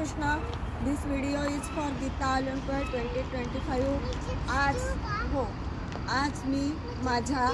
Krishna. This video is for Gita Olympiad 2025. आज मी माझ्या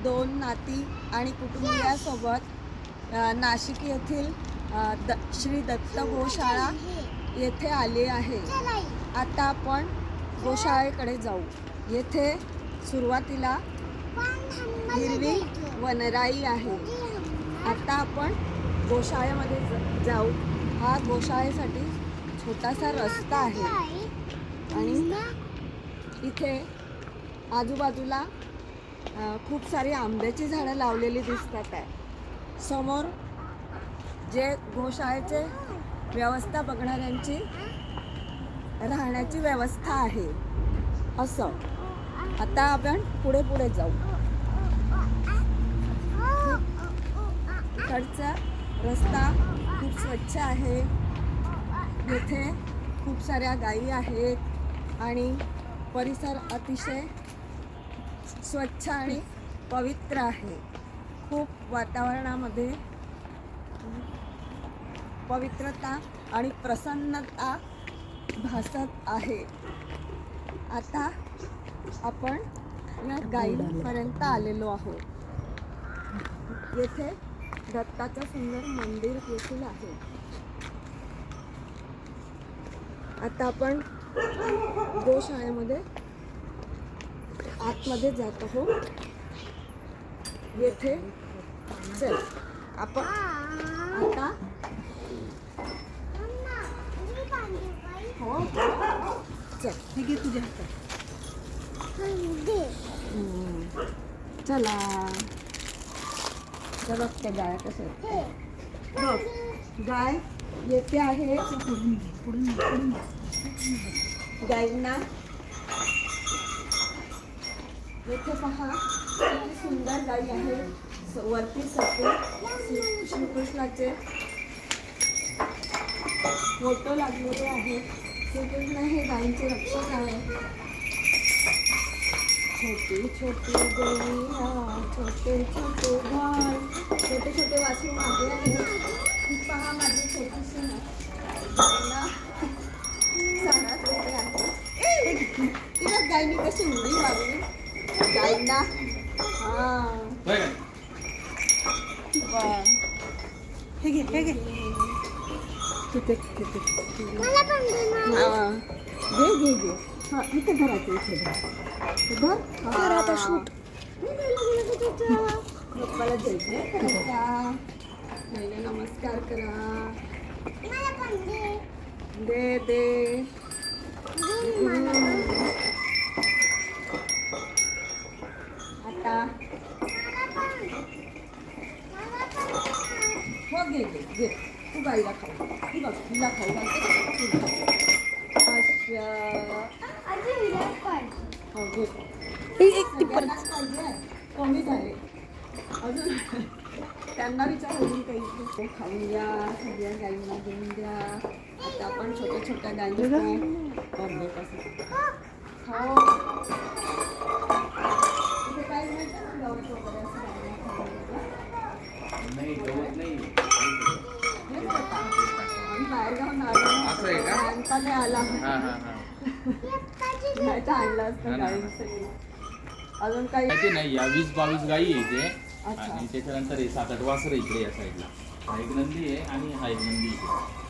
2 नाती आणि कुटुंबियासोबत नाशिक येथील श्री दत्त गोशाळा येथे आले आहे. आता आपण गोशाळेकडे जाऊ. येथे सुरुवातीला हिरवी वनराई आहे. आता आपण गोशाळेमध्ये जाऊ. हा गोशाळेसाठी छोटासा रस्ता आहे आणि इथे आजूबाजूला खूप सारी आंब्याची झाडं लावलेली दिसतात आहे. समोर जे गोशाळेचे व्यवस्था बघणाऱ्यांची राहण्याची व्यवस्था आहे. असं आता आपण पुढे जाऊ. इकडचा रस्ता खूप स्वच्छ आहे. येथे खूप साऱ्या गायी आहेत आणि परिसर अतिशय स्वच्छ आणि पवित्र आहे. खूप वातावरणामध्ये पवित्रता आणि प्रसन्नता भासत आहे. आता आपण या गायीपर्यंत आलेलो आहोत. येथे दत्ताचं सुंदर मंदिर देखील आहे. आता आपण गोशाळेमध्ये आतमध्ये जात आहोत. येथे चल आपण आता हो चल हे घे तुझ्या हातात. चला बघ त्या गाया कसं बघ. गाय येते आहे. गायींना येथे पहा किती सुंदर गायी आहे. वरती सफेद श्रीकृष्णाचे फोटो लागलेले आहे. श्रीकृष्ण हे गायींचे रक्षक आहे. छोटी छोटी गोविया छोटे छोटे घाल छोटे छोटे वासरू मागे आहे. पहा माझी छोटीशी ना चारा देते आहे. तिला गायीने कशी उडी मारली गायींना. हे घे हे घे तिथे घे घे घे. हां इथे घराचं इथे घर आता शूट पप्पाला जय करायचा. पहिले नमस्कार करा. दे दे आता हो घे घे घे. तू गाईला खाऊ. ही बघ हिला खाऊ घालते. कमी झाले अजून. त्यांना विचार अजून काही खाऊन द्या. सगळ्या गाईंना घेऊन द्या. आता आपण छोट्या छोट्या गाईंना खाऊ. इथे काही मिळतं ना गवत वगैरे असं बाहेर जाऊन आला आणला असतं गाईंचं. अजून काही नाही. या 20-22 गायी आहे इथे आणि त्याच्यानंतर 7-8 वासरं इकडे या साईडला. हा एक नंदी आहे आणि हा एक नंदी इथे.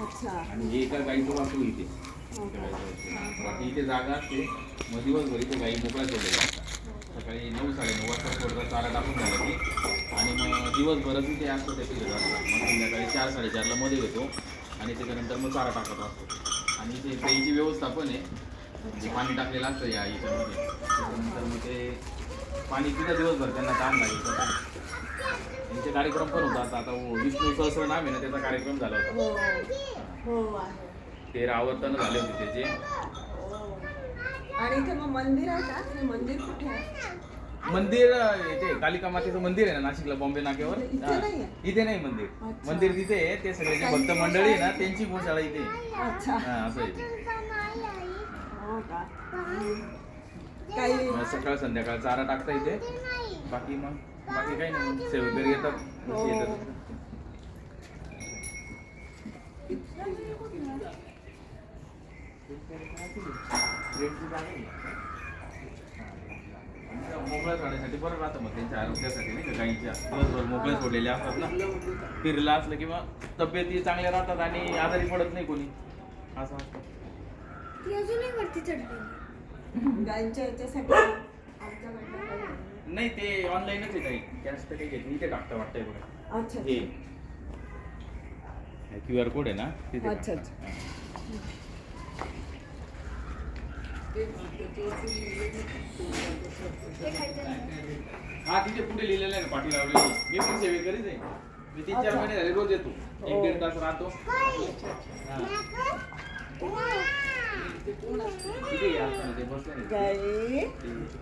अच्छा. आणि हे एका गाईचं वासरू इथे. बाकी इथे जागा असते. मग दिवसभर इथे गाई मोकळ्या ठेवलेल्या असतात. सकाळी 9-9:30 वाजता थोडा चारा टाकून झाला की आणि मग दिवसभरच इथे असतं त्याची असतात. मग संध्याकाळी 4-4:30ला मध्ये घेतो आणि त्याच्यानंतर मग चारा टाकत असतो. आणि इथे गाईची व्यवस्था पण आहे. म्हणजे पाणी टाकलेलं असतं या याच्यामध्ये. त्याच्यानंतर मग ते पाणी तिथं दिवसभर त्यांना काम लागेल. त्यांचे कार्यक्रम पण होतात. आता विष्णू सहस्रनाम आहे ना त्याचा कार्यक्रम झाला होता. 13 आवर्तन झाले होते त्याचे. आणि इथे मग मंदिर आहे का? हे मंदिर कुठे आहे? मंदिर इथे कालिका मातेचं मंदिर आहे ना नाशिकला बॉम्बे नाक्यावर. इथे नाही मंदिर. मंदिर तिथे आहे. ते सगळे जे भक्त मंडळी आहे ना त्यांची गोशाळा इथे. अच्छा असं आहे. काही सकाळ संध्याकाळ चारा टाकता इथे. बाकी काही नाही. सेवेकरी येतात. मोकळ्या सोडण्यासाठी बरं राहतं मग त्यांच्या आरोग्यासाठी नाही का गाईच्या दिवसभर मोकळे सोडलेले असतात ना फिरला असलं किंवा तब्येती चांगल्या राहतात आणि आजारी पडत नाही कोणी असं असतं. ती अजूनही वरती चढली. गायींच्या याच्यासाठी आमच्याकडनं काही नाही ते ऑनलाईनच आहे काही कॅश तर काही घेतली इथे टाकता वाटतंय बघा अच्छा हे QR कोड आहे ना तिथे अच्छा, टाकता. ते खायचं नाही. हा तिथे पुढे लिहिलेलं आहे ना पाठी लावलेली मी पण सेवेकरीच आहे मी 3-4 महिने झाले रोज येतो 1-1.5 तास राहतो तिथे या ते बसले नाही. गाई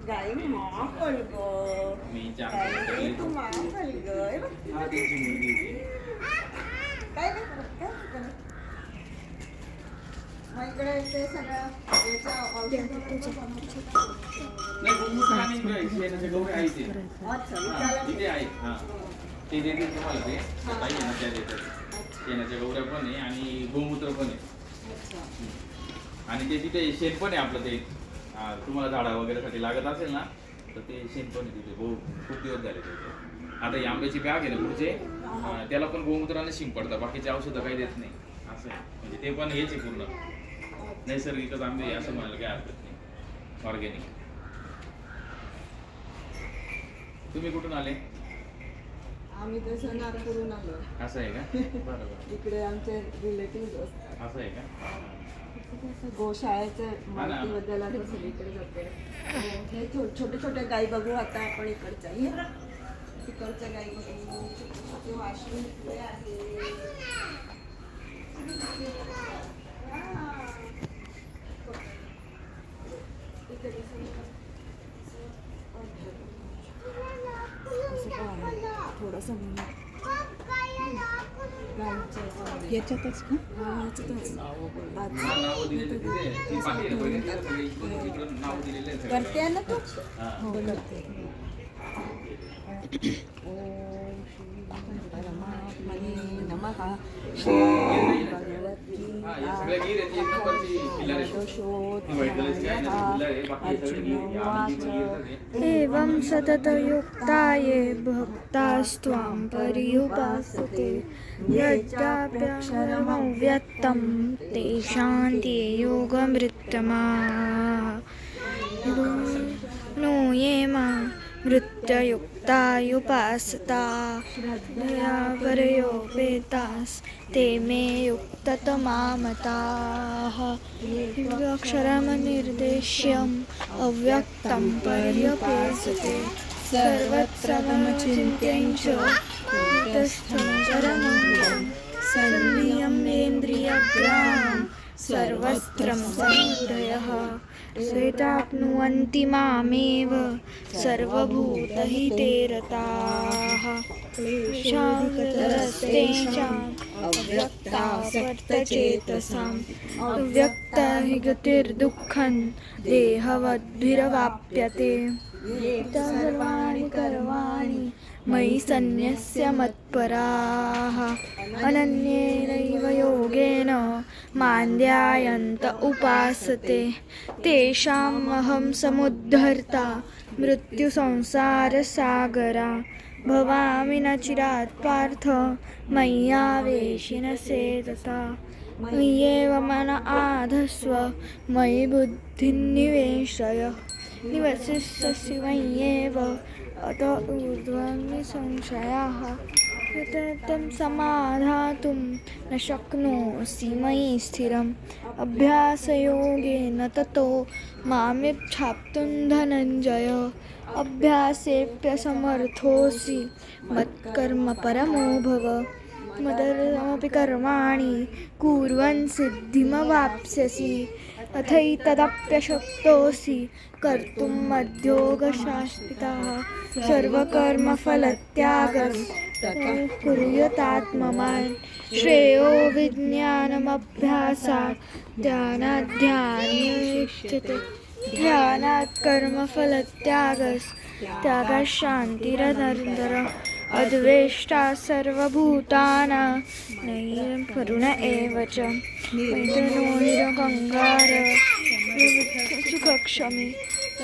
गाई माकल ग मी गाई तू माकल ग हे बघ. हा त्यांची मुलगी होती. काय नाही करत, काय नाही करत. मग इकडे ते सगळं याच्या औषधाचं नाही गोमूत्र आणि शेणाचे गवळे आहे ते अच्छा हा, विकायला तिथे आहेत हा ते देतील तुम्हाला ते पाहिजे ना त्या देतात शेणाच्या गवऱ्या पण आहे आणि गोमूत्र पण आहे अच्छा आणि ते तिथे शेण पण आहे आपलं ते तुम्हाला झाडा वगैरेसाठी लागत असेल ना तर ते शेण पण आहे तिथे खूप दिवस झाले तिथे आता ही आंब्याची बॅग आहे ना पुढचे त्याला पण गोमूत्राने शिंपडतात बाकीचे औषधं काही देत नाही असं आहे म्हणजे ते पण हेच आहे पूर्ण नैसर्गिकच आंबे आहे असं म्हणायला काही हरकत नाही ऑर्गॅनिक. तुम्ही कुठून आले? आम्ही तसं नागपूरहून आलो असं आहे का बरोबर इकडे आमचे रिलेटिव्ह असतात असं आहे का असं गोशाळेचं माहितीबद्दल आता सगळीकडे जाते हे छोटे छोटे गाई बघू आता आपण इकडच्या तिकडच्या गाई बघू छोटे वाशिम इकडे आहे इकडे थोडंसं याच्यातच का नाव दिलेले तिथे ती पाठी आहे पहिले तिथे सगळे इकडून नाव दिलेले आहे सगळे. करते ना तू हा. हो करते ओम श्री परमात्मने नमः श्री भगवती हा, हे सगळे गिर आहेत, एक नंबरची पिल्लार आहेत. ही व्हाईट कलरची आहे ना, ती पिल्लार आहे, बाकी हे सगळे गिर आहे. आम्ही पण गिर सगळे. एवं सततयुक्ता ये भक्तास्त्वां पर्युपासते यद्याप्यक्षरमव्यक्तं तेषां ते योगमृत्तमा नो ये मा मृत्युयुक्ता युपासता दया परयोपेतास् ते मे युक्ततमा मताः अक्षरमनिर्देश्यम् अव्यक्तं पर्यपेसते सर्वत्र ममचिन्त्यं च कूटस्थं परमं सन्नियमेन्द्रियग्रामं सर्वस्त्रं समुदयः स्वेताप्नुवन्ति मामेव सर्वभूतहिते रताः तेषां अव्यक्ता वर्तचेतसाम् अव्यक्ता हि गतिर्दुःखं देहवद्भिरवाप्यते सर्वाणि कर्माणि मयि सन्न्यस्य मत्पराः अनन्येनैव योगेन मां ध्यायन्त उपासते तेषाम् अहं समुद्धर्ता मृत्युसंसारसागरा भवामि न चिरात् पार्थ मय्यावेशिन सेतता मय्येव मन आधस्व मयि बुद्धिं निवेशय निवसिष्यसि मय्येव अत ऊर्ध्वं संशयाः यतं समाधातुं न शक्नोषि मयि स्थिरम् अभ्यासयोगेन ततो मामिच्छाप्तुं धनञ्जय अभ्यासेऽप्यसमर्थोऽसि मत्कर्म परमो भव मदर्थमपि कर्माणि कुर्वन् सिद्धिमवाप्स्यसि अथैतदप्यशक्तोऽसि कर्तुं मद्योगशास्त्रितः सर्वकर्मफलत्यागं कुर्यात्मवान् श्रेयो विज्ञानमभ्यासात् ध्यानाध्यानमुच्यते ध्यानात् कर्मफलत्यागः शान्तिरनन्तरम् अद्वेष्टा सर्वभूतानां नैनं करुण एव च मैत्रिणो निरहङ्कार सुखक्षमी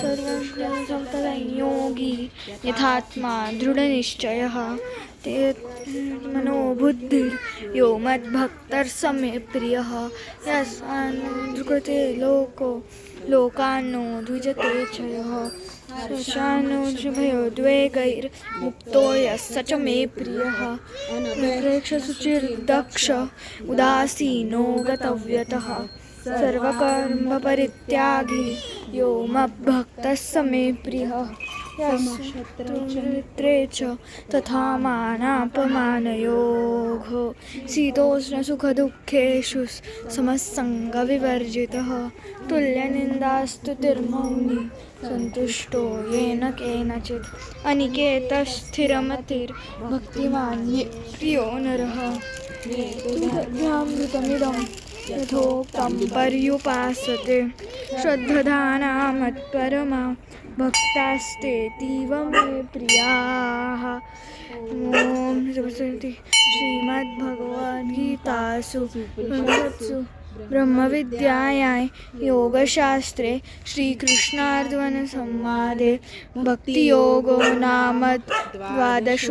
सर्वसंयोगी यथात्मा दृढनिश्चयः ते मनोबुद्धिर्यो मद्भक्तर्समे प्रियः यस्मान्नोऽधृते लोकान्नो द्विजते च यः शशानो भयोद्वेगैर्मुक्तो यः स च मे प्रियः प्रेक्षसुचिर्दक्ष उदासीनो गतव्यतः सर्वकर्मपरित्यागी यो मद्भक्तः स मे प्रियः यस्मित्रे च तथा मानापमानयोः शीतोष्णसुखदुःखेषु समसङ्गविवर्जितः तुल्यनिन्दास्तुतिर्मौनी सन्तुष्टो येन केनचित् अनिकेतस्थिरमतिर्भक्तिमान् प्रियो नरः ध्यामृतमिदं यथोक्तं पर्युपासते श्रद्धधानामत्परमा भक्तास्तेतीव मे प्रियाः ॐ सरस्वती श्रीमद्भगवद्गीतासु उपनिषत्सु ब्रह्मविद्यायां योगशास्त्रे श्रीकृष्णार्जुनसंवादे भक्तियोगो नाम द्वादशोऽध्यायः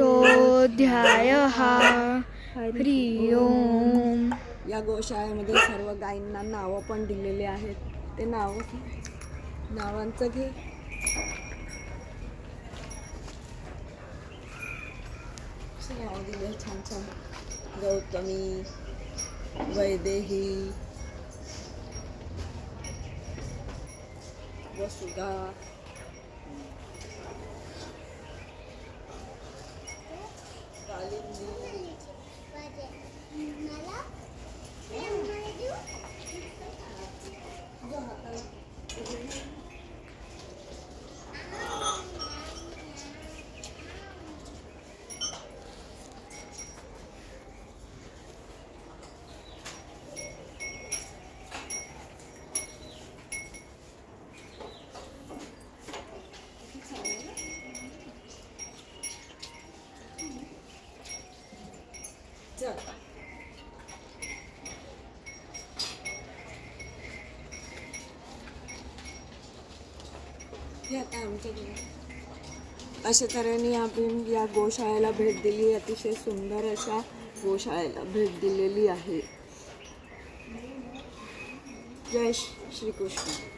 हरि ओम. या गोशाळेमध्ये सर्व गायींना नावं पण दिलेली आहेत. ते नावांचं घे. नाव दिले छान छान. गौतमी, वैदेही, वसुधा, कालिंदी, हे आता आमच्याकडे अशा तऱ्हेने आपण या गोशाळेला भेट दिली. अतिशय सुंदर अशा गोशाळेला भेट दिलेली आहे. जय श्रीकृष्ण.